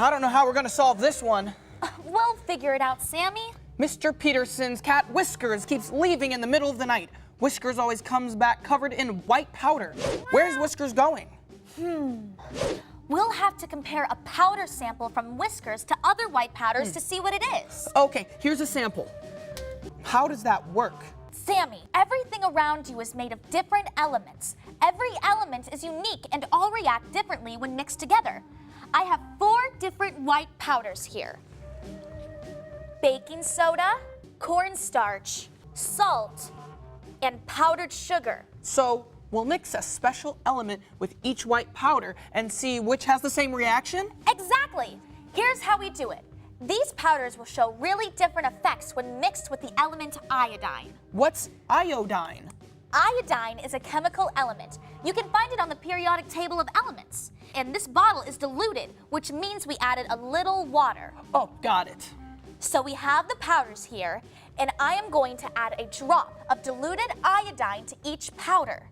I don't know how we're gonna solve this one. We'll figure it out, Sammy. Mr. Peterson's cat Whiskers keeps leaving in the middle of the night. Whiskers always comes back covered in white powder. Where's Whiskers going? We'll have to compare a powder sample from Whiskers to other white powders to see what it is. Okay, here's a sample. How does that work? Sammy, everything around you is made of different elements. Every element is unique and all react differently when mixed together. I have 4 different white powders here. Baking soda, cornstarch, salt, and powdered sugar. So we'll mix a special element with each white powder and see which has the same reaction? Exactly. Here's how we do it. These powders will show really different effects when mixed with the element iodine. What's iodine? Iodine is a chemical element. You can find it on the periodic table of elements. And this bottle is diluted, which means we added a little water. Oh, got it. So we have the powders here, and I am going to add a drop of diluted iodine to each powder.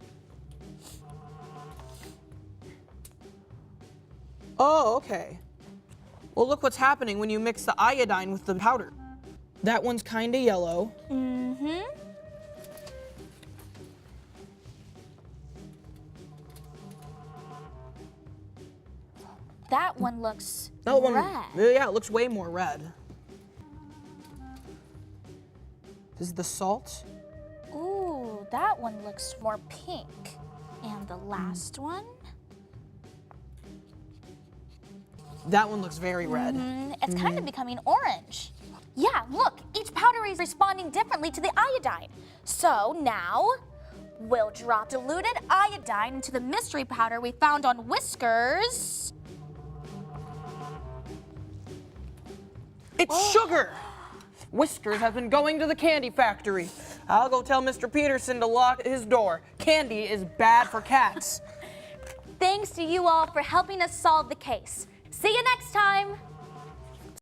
Oh, okay. Well, look what's happening when you mix the iodine with the powder. That one's kinda yellow. Mm-hmm. That one looks red. Yeah, it looks way more red. This is the salt. Ooh, that one looks more pink. And the last one? That one looks very red. It's kind of becoming orange. Yeah, look, each powder is responding differently to the iodine. So now, we'll drop diluted iodine into the mystery powder we found on Whiskers. It's sugar! Whiskers has been going to the candy factory. I'll go tell Mr. Peterson to lock his door. Candy is bad for cats. Thanks to you all for helping us solve the case. See you next time!